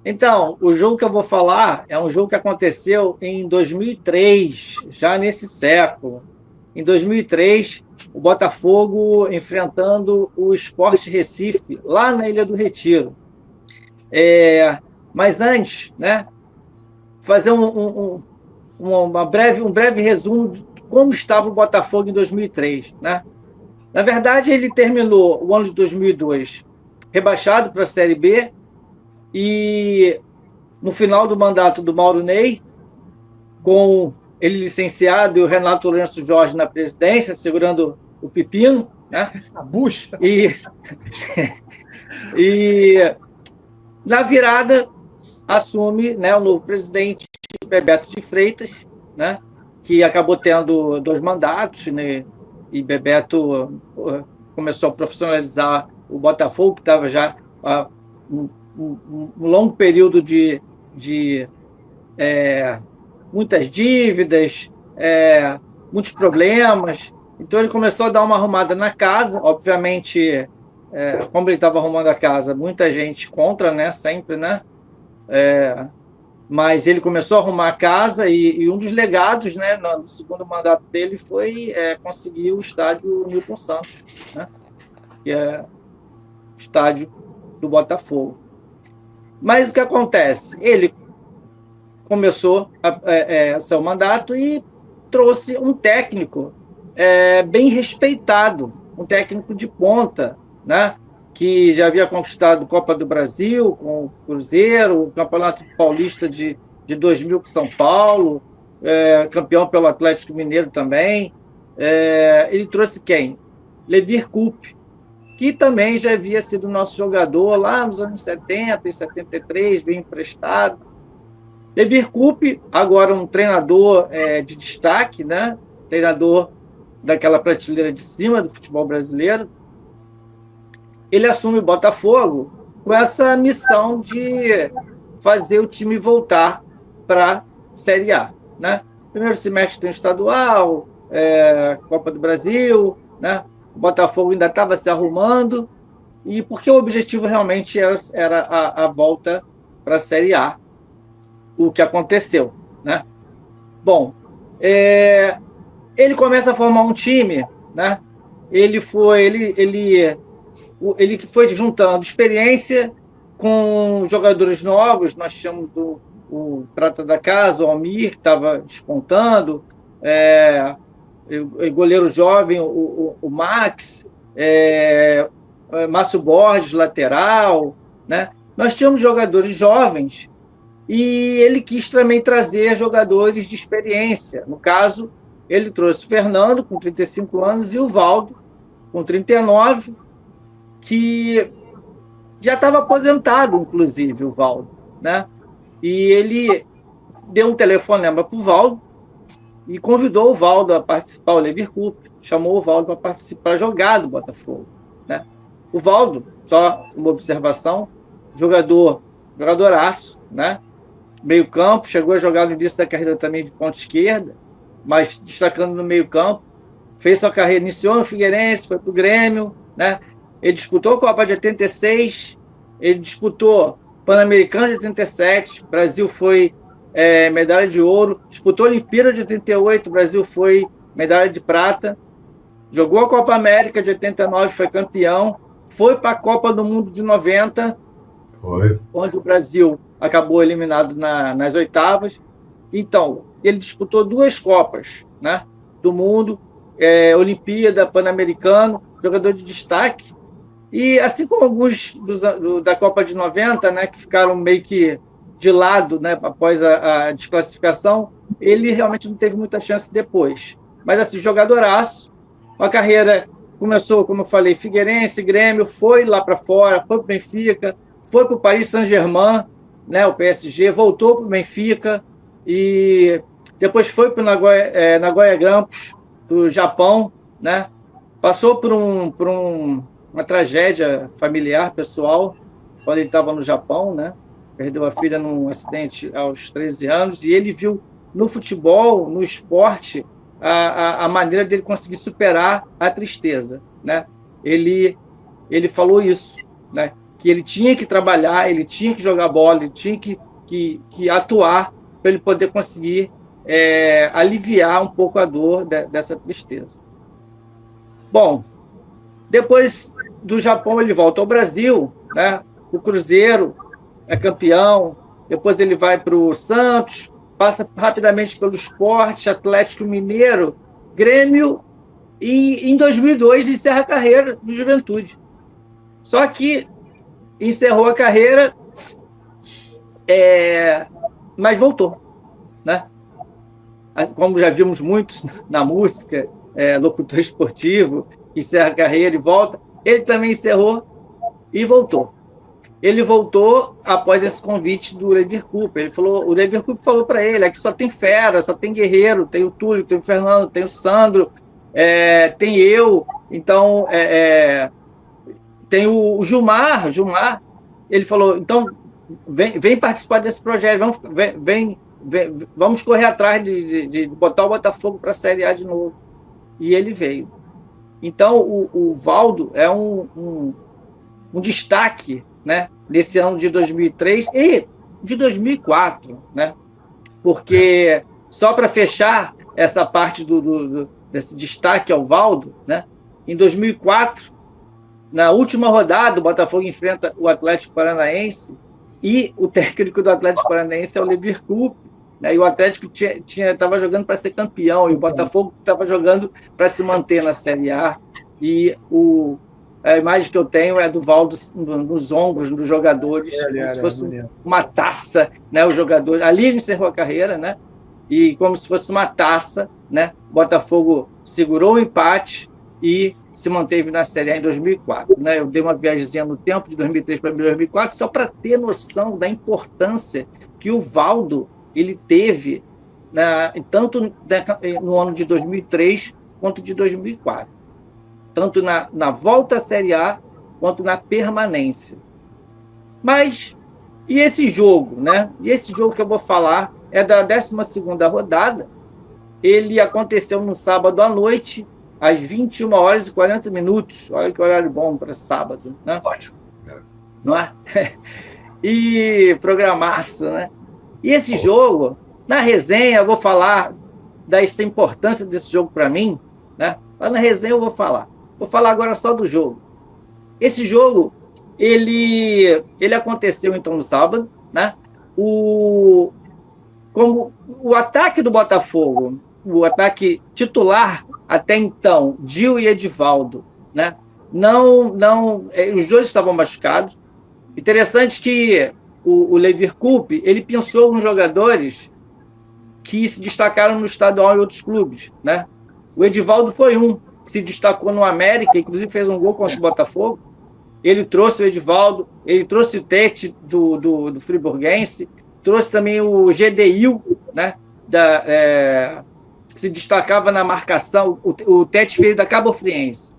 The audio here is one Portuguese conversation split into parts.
Então, o jogo que eu vou falar é um jogo que aconteceu em 2003, já nesse século. Em 2003, o Botafogo enfrentando o Sport Recife, lá na Ilha do Retiro. Mas antes, né, fazer um breve resumo de como estava o Botafogo em 2003. Né? Na verdade, ele terminou o ano de 2002 rebaixado para a Série B e no final do mandato do Mauro Ney, com ele licenciado e o Renato Lourenço Jorge na presidência, segurando o pepino, né? A bucha. E na virada assume, né, o novo presidente, Bebeto de Freitas, né, que acabou tendo 2 mandatos, né, e Bebeto começou a profissionalizar o Botafogo, que estava já um longo período de muitas dívidas, muitos problemas. Então ele começou a dar uma arrumada na casa, obviamente, como ele estava arrumando a casa, muita gente contra, né, sempre, né? Mas ele começou a arrumar a casa e um dos legados, né, no segundo mandato dele foi conseguir o estádio Newton Santos, né, que é o estádio do Botafogo. Mas o que acontece? Ele começou seu mandato e trouxe um técnico bem respeitado, um técnico de ponta, né, que já havia conquistado Copa do Brasil com o Cruzeiro, o Campeonato Paulista de 2000 com São Paulo, campeão pelo Atlético Mineiro também. Ele trouxe quem? Levir Coupe, que também já havia sido nosso jogador lá nos anos 70 e 73, bem emprestado. Levir Coupe, agora um treinador de destaque, né? Treinador daquela prateleira de cima do futebol brasileiro. Ele assume o Botafogo com essa missão de fazer o time voltar para a Série A. Né? Primeiro semestre tem o estadual, Copa do Brasil, né? O Botafogo ainda estava se arrumando, e porque o objetivo realmente era a volta para a Série A, o que aconteceu. Né? Bom, ele começa a formar um time, né? Ele foi juntando experiência com jogadores novos. Nós tínhamos o Prata da Casa, o Almir, que estava despontando, o goleiro jovem, o Max, Márcio Borges, lateral. Né? Nós tínhamos jogadores jovens e ele quis também trazer jogadores de experiência. No caso, ele trouxe o Fernando, com 35 anos, e o Valdo, com 39, que já estava aposentado, inclusive, o Valdo. Né? E ele deu um telefonema para o Valdo e convidou o Valdo a participar, o Levir Coupe, chamou o Valdo para participar, jogar do Botafogo. Né? O Valdo, só uma observação, jogadoraço, né? Meio campo, chegou a jogar no início da carreira também de ponta esquerda, mas destacando no meio campo, fez sua carreira, iniciou no Figueirense, foi para o Grêmio, né? Ele disputou a Copa de 86, ele disputou Pan-Americano de 87, Brasil foi medalha de ouro, disputou a Olimpíada de 88, Brasil foi medalha de prata, jogou a Copa América de 89, foi campeão, foi para a Copa do Mundo de 90, onde o Brasil acabou eliminado nas oitavas. Então, ele disputou 2 Copas, né, do Mundo, Olimpíada, Pan-Americano, jogador de destaque. E assim como alguns da Copa de 90, né, que ficaram meio que de lado, né, após a desclassificação, ele realmente não teve muita chance depois. Mas, assim, jogadoraço, a carreira começou, como eu falei, Figueirense, Grêmio, foi lá para fora, foi para o Benfica, foi para o Paris Saint-Germain, né, o PSG, voltou para o Benfica e depois foi para o Nagoya Grampus, do Japão, né? Passou por uma tragédia familiar, pessoal, quando ele estava no Japão, né? Perdeu a filha num acidente aos 13 anos, e ele viu no futebol, no esporte, a maneira dele conseguir superar a tristeza. Né? Ele falou isso, né? que ele tinha que trabalhar, ele tinha que jogar bola, ele tinha que atuar para ele poder conseguir aliviar um pouco a dor dessa tristeza. Bom, depois do Japão ele volta ao Brasil, né? O Cruzeiro é campeão, depois ele vai para o Santos, passa rapidamente pelo Sport, Atlético Mineiro, Grêmio, e em 2002 encerra a carreira no Juventude. Só que encerrou a carreira, mas voltou, né? Como já vimos muitos na música, locutor esportivo, encerra a carreira e volta, ele também encerrou e voltou. Ele voltou após esse convite do Levir Coupe. O Levir Coupe falou para ele: aqui só tem fera, só tem guerreiro, tem o Túlio, tem o Fernando, tem o Sandro, tem eu, então tem o Gilmar. Ele falou: então vem participar desse projeto, vamos correr atrás de botar o Botafogo para a Série A de novo. E ele veio. Então o Valdo é um destaque, né, nesse ano de 2003 e de 2004, né? Porque, só para fechar essa parte desse destaque ao Valdo, né, em 2004, na última rodada, o Botafogo enfrenta o Atlético Paranaense e o técnico do Atlético Paranaense é o Levir Coupe, né, e o Atlético estava jogando para ser campeão e o Botafogo estava jogando para se manter na Série A, e a imagem que eu tenho é do Valdo nos ombros dos jogadores, como se fosse uma taça, né? O jogador ali ele encerrou a carreira, né? E como se fosse uma taça, né? O Botafogo segurou o empate e se manteve na Série A em 2004, né? Eu dei uma viagemzinha no tempo de 2003 para 2004 só para ter noção da importância que o Valdo ele teve, né? Tanto no ano de 2003 quanto de 2004. Tanto na volta à Série A, quanto na permanência. Mas, e esse jogo, né? E esse jogo que eu vou falar é da 12ª rodada. Ele aconteceu no sábado à noite, às 21h40. Olha que horário bom para sábado, né? Ótimo. Não é? E programaço, né? E esse jogo, na resenha, eu vou falar dessa importância desse jogo para mim, né? Mas na resenha eu vou falar. Vou falar agora só do jogo. Esse jogo, ele aconteceu, então, no sábado, né? Como o ataque do Botafogo, o ataque titular até então, Gil e Edivaldo, né? Os dois estavam machucados. Interessante que o Levir Coupe, ele pensou nos jogadores que se destacaram no estadual e outros clubes, né? O Edivaldo foi um que se destacou no América, inclusive fez um gol contra o Botafogo. Ele trouxe o Edivaldo, ele trouxe o Tete do Friburguense, trouxe também o GDIL, né, que se destacava na marcação. O Tete veio da Cabo Friense.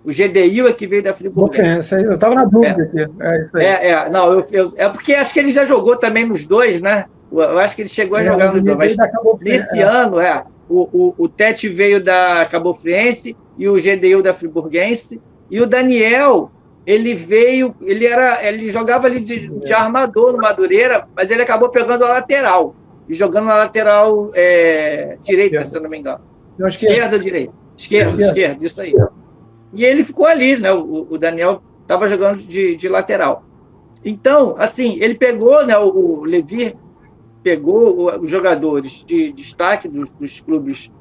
O GDIL é que veio da Friburguense. Eu estava na dúvida aqui. Isso aí. Não, é porque acho que ele já jogou também nos dois, né? Eu acho que ele chegou a jogar nos dois. Mas nesse ano, o Tete veio da Cabo Friense e o GDIL da Friburguense. E o Daniel, ele jogava ali de armador no Madureira, mas ele acabou pegando a lateral e jogando na lateral direita, se eu não me engano. Esquerda ou direita? Esquerda, isso aí. E ele ficou ali, né? O Daniel estava jogando de lateral. Então, assim, ele pegou, né? O Levir pegou os jogadores de destaque dos clubes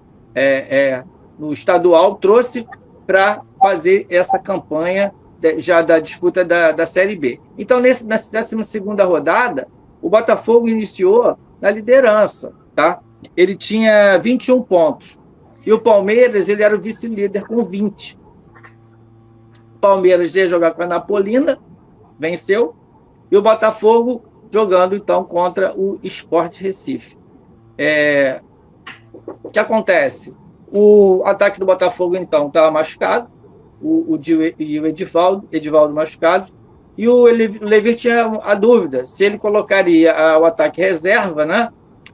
no estadual, trouxe para fazer essa campanha já da disputa da Série B. Então, na 12ª rodada, o Botafogo iniciou na liderança, tá? Ele tinha 21 pontos. E o Palmeiras, ele era o vice-líder com 20. O Palmeiras ia jogar com a Napolina, venceu, e o Botafogo jogando, então, contra o Sport Recife. O que acontece? O ataque do Botafogo, então, estava machucado, o Gil e o Edivaldo machucados, e o Levir tinha a dúvida se ele colocaria o ataque reserva, né?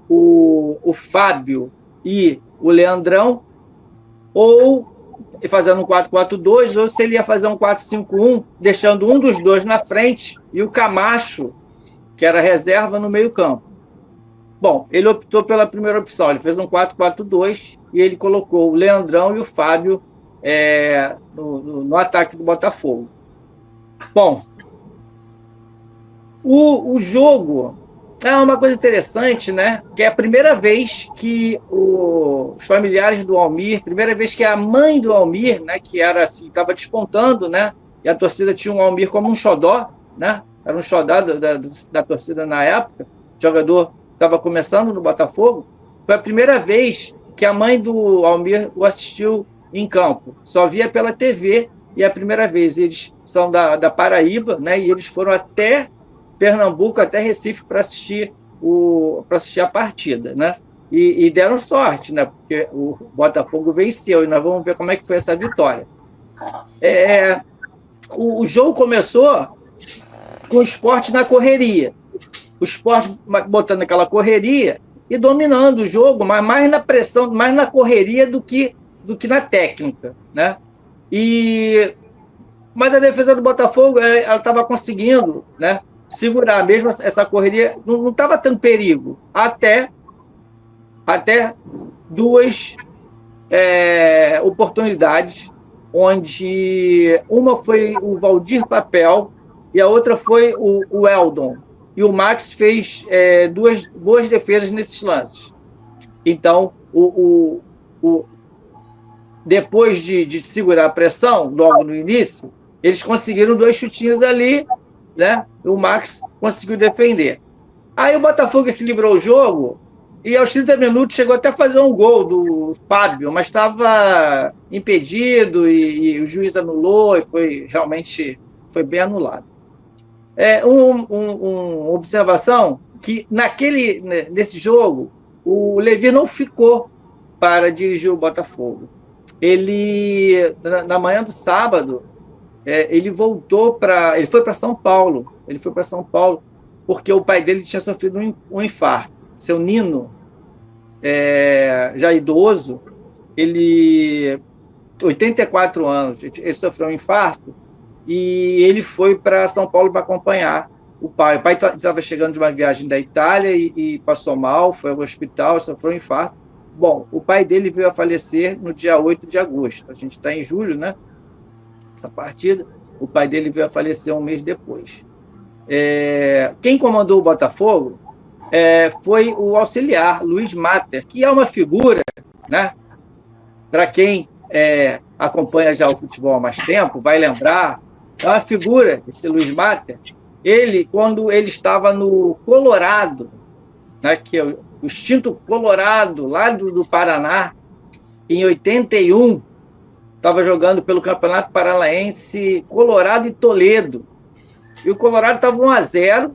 O Fábio e o Leandrão, ou fazendo um 4-4-2, ou se ele ia fazer um 4-5-1, deixando um dos dois na frente e o Camacho, que era reserva, no meio-campo. Bom, ele optou pela primeira opção, ele fez um 4-4-2 e ele colocou o Leandrão e o Fábio no ataque do Botafogo. Bom, o jogo é uma coisa interessante, né? Que é a primeira vez que os familiares do Almir, primeira vez que a mãe do Almir, né, que era assim, estava despontando, né? E a torcida tinha o Almir como um xodó, né? Era um xodó da torcida na época. O jogador estava começando no Botafogo. Foi a primeira vez que a mãe do Almir o assistiu em campo. Só via pela TV e é a primeira vez. Eles são da Paraíba, né? E eles foram até Pernambuco, até Recife, para assistir a partida, né? E deram sorte, né? Porque o Botafogo venceu, e nós vamos ver como é que foi essa vitória. O jogo começou com o Sport na correria. O Sport botando aquela correria e dominando o jogo, mas mais na pressão, mais na correria do que na técnica, né? Mas a defesa do Botafogo, ela estava conseguindo, né, segurar mesmo essa correria, não estava tendo perigo, até duas oportunidades, onde uma foi o Valdir Papel e a outra foi o Eldon. E o Max fez duas boas defesas nesses lances. Então, depois de segurar a pressão, logo no início, eles conseguiram 2 chutinhos ali, né? O Max conseguiu defender. Aí o Botafogo equilibrou o jogo e aos 30 minutos chegou até a fazer um gol do Fábio, mas estava impedido e o juiz anulou e foi bem anulado. Uma observação que nesse jogo o Levi não ficou para dirigir o Botafogo. Ele, na manhã do sábado, ele foi para São Paulo. Ele foi para São Paulo porque o pai dele tinha sofrido um infarto. Seu Nino, já idoso, 84 anos, ele sofreu um infarto e ele foi para São Paulo para acompanhar o pai. O pai estava chegando de uma viagem da Itália e passou mal, foi ao hospital, sofreu um infarto. Bom, o pai dele veio a falecer no dia 8 de agosto. A gente está em julho, né? Essa partida. O pai dele veio a falecer um mês depois. Quem comandou o Botafogo foi o auxiliar, Luiz Matter, que é uma figura, né? Para quem acompanha já o futebol há mais tempo, vai lembrar, é uma figura, esse Luiz Matter. Quando ele estava no Colorado, né, que é o extinto Colorado, lá do Paraná, em 81, estava jogando pelo Campeonato Paranaense, Colorado e Toledo. E o Colorado estava 1-0,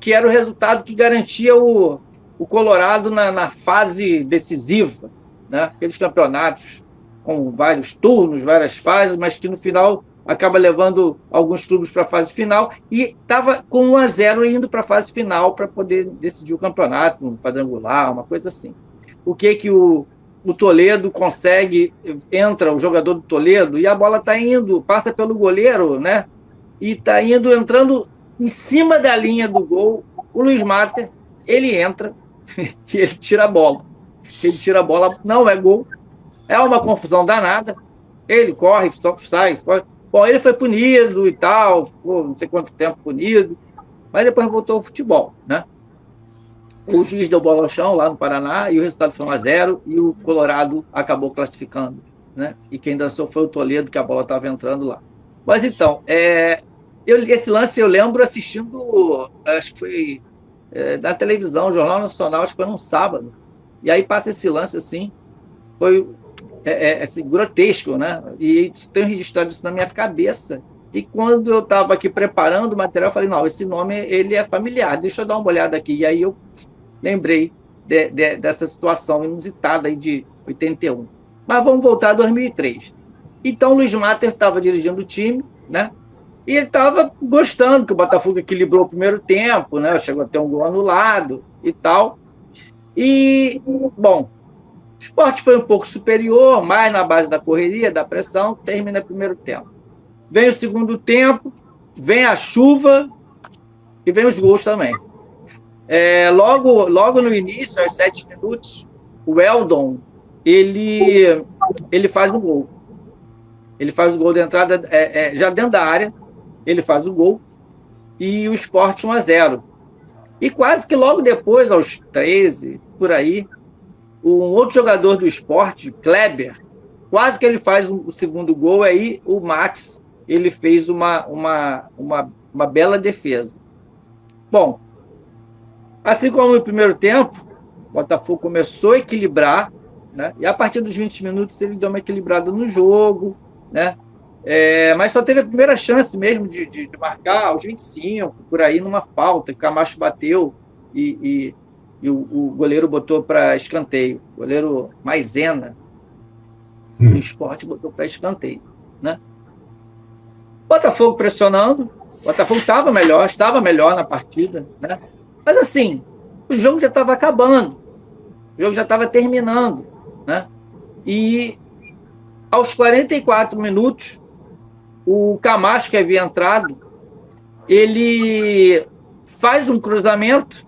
que era o resultado que garantia o Colorado na fase decisiva, né? Aqueles campeonatos com vários turnos, várias fases, mas que no final acaba levando alguns clubes para a fase final, e estava com 1-0 indo para a fase final para poder decidir o campeonato, um quadrangular, uma coisa assim. O que o Toledo consegue, entra o jogador do Toledo e a bola está indo, passa pelo goleiro, né? E está entrando em cima da linha do gol. O Luiz Matter, ele entra e ele tira a bola. Não é gol, é uma confusão danada. Ele corre, sai. Bom, ele foi punido e tal, ficou não sei quanto tempo punido, mas depois voltou ao futebol, né? O juiz deu bola ao chão lá no Paraná e o resultado foi 1-0 e o Colorado acabou classificando, né? E quem dançou foi o Toledo, que a bola estava entrando lá. Mas então, esse lance eu lembro assistindo, acho que foi na televisão, Jornal Nacional, acho que foi num sábado. E aí passa esse lance assim, foi assim, grotesco, né? E tenho registrado isso na minha cabeça. E quando eu estava aqui preparando o material, eu falei, não, esse nome ele é familiar, deixa eu dar uma olhada aqui. E aí eu lembrei dessa situação inusitada aí de 81. Mas vamos voltar a 2003. Então, o Luiz Matter estava dirigindo o time, né? E ele estava gostando que o Botafogo equilibrou o primeiro tempo, né? Chegou a ter um gol anulado e tal. E, bom, O Sport foi um pouco superior, mais na base da correria, da pressão, termina o primeiro tempo. Vem o segundo tempo, vem a chuva e vem os gols também. Logo no início, aos 7 minutos, o Eldon, ele faz um gol. Ele faz o gol de entrada, já dentro da área, ele faz o gol, e o Sport 1-0. E quase que logo depois, aos 13, por aí, um outro jogador do Sport, Kleber, quase que ele faz o segundo gol, aí o Max, ele fez uma bela defesa. Bom, assim como no primeiro tempo, o Botafogo começou a equilibrar, né? E a partir dos 20 minutos ele deu uma equilibrada no jogo, né? Mas só teve a primeira chance mesmo de marcar aos 25, por aí, numa falta, que o Camacho bateu e o goleiro botou para escanteio. O goleiro Maisena, do Sport, botou para escanteio, né? Botafogo pressionando, o Botafogo estava melhor na partida, né? Mas assim, o jogo já estava acabando, o jogo já estava terminando, né? E aos 44 minutos, o Camacho, que havia entrado, ele faz um cruzamento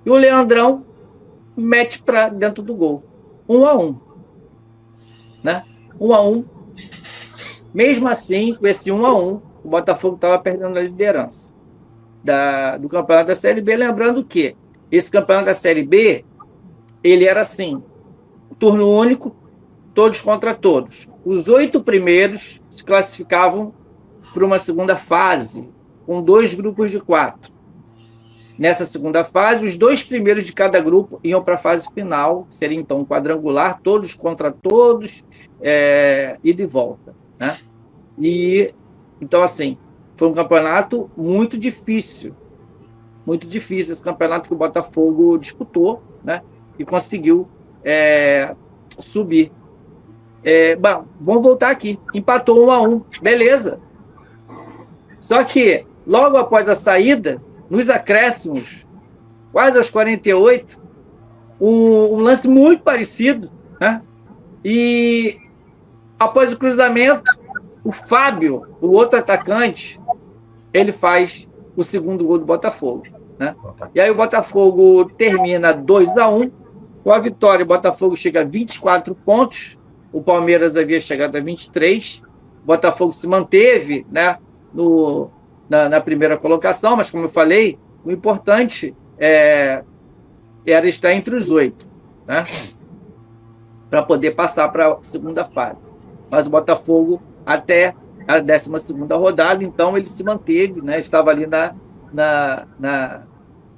e o Leandrão mete para dentro do gol. 1-1. Né? 1-1. Mesmo assim, com esse 1-1, o Botafogo estava perdendo a liderança do campeonato da Série B. Lembrando que esse campeonato da Série B, ele era assim, turno único, todos contra todos. Os 8 primeiros se classificavam para uma segunda fase, com 2 grupos de 4. Nessa segunda fase, os 2 primeiros de cada grupo iam para a fase final, seria então um quadrangular, todos contra todos, ida e volta, né? E, então, assim, foi um campeonato muito difícil esse campeonato que o Botafogo disputou, né? E conseguiu subir. Bom, vamos voltar aqui. Empatou 1-1, beleza. Só que, logo após a saída, nos acréscimos, quase aos 48, um lance muito parecido, né? E após o cruzamento, o Fábio, o outro atacante, ele faz o segundo gol do Botafogo, né? E aí o Botafogo termina 2-1. Com a vitória, o Botafogo chega a 24 pontos, o Palmeiras havia chegado a 23, o Botafogo se manteve, né, na primeira colocação, mas, como eu falei, o importante era estar entre os 8, né, para poder passar para a segunda fase. Mas o Botafogo, até a 12ª rodada, então ele se manteve, né, estava ali na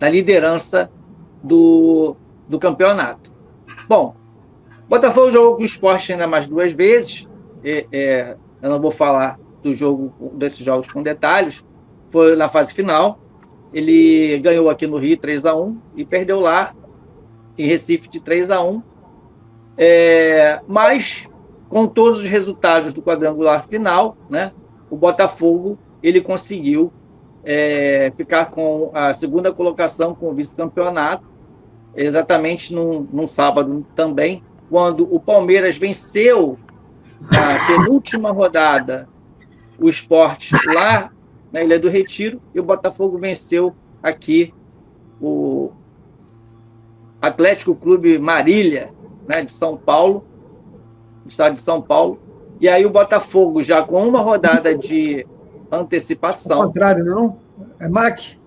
liderança do campeonato. Bom, o Botafogo jogou com o Sport ainda mais 2 vezes, eu não vou falar desses jogos com detalhes, foi na fase final, ele ganhou aqui no Rio 3-1 e perdeu lá em Recife de 3-1, mas com todos os resultados do quadrangular final, né, o Botafogo ele conseguiu ficar com a segunda colocação com o vice-campeonato, exatamente num sábado também, quando o Palmeiras venceu na penúltima rodada o Sport lá na Ilha do Retiro, e o Botafogo venceu aqui o Atlético Clube Marília, né, de São Paulo, do estado de São Paulo. E aí o Botafogo, já com uma rodada de antecipação... Ao contrário, não? É MAC.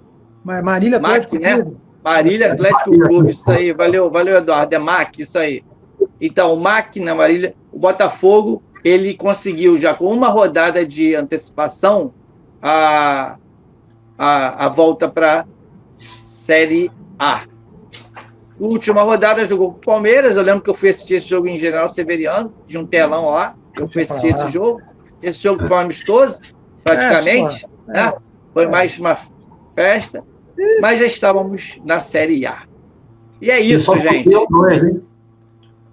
Marília Atlético Clube, né? Marília Atlético Clube, isso aí. Valeu, Eduardo. É MAC, isso aí. Então, o MAC na Marília, o Botafogo, ele conseguiu, já com uma rodada de antecipação, a volta para a Série A. Última rodada jogou com o Palmeiras. Eu lembro que eu fui assistir esse jogo em General Severiano, de um telão lá. Eu fui assistir esse jogo. Esse jogo foi um amistoso, praticamente. Né? Foi mais uma festa. Mas já estávamos na Série A. E é isso, só gente. Subiam 2, hein?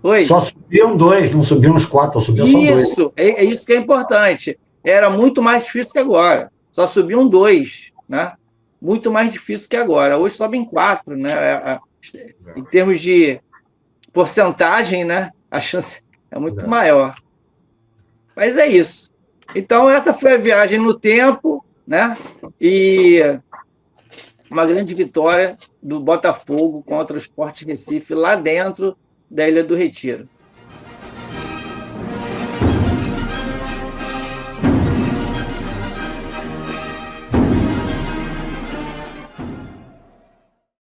Oi? Só subiam 2, não subiam os 4, subiam só 2. Isso, é isso que é importante. Era muito mais difícil que agora. Só subiam 2, né? Muito mais difícil que agora. Hoje sobem 4, né? Em termos de porcentagem, né? a chance é muito maior. Mas é isso. Então, essa foi a viagem no tempo, né? E uma grande vitória do Botafogo contra o Sport Recife lá dentro da Ilha do Retiro.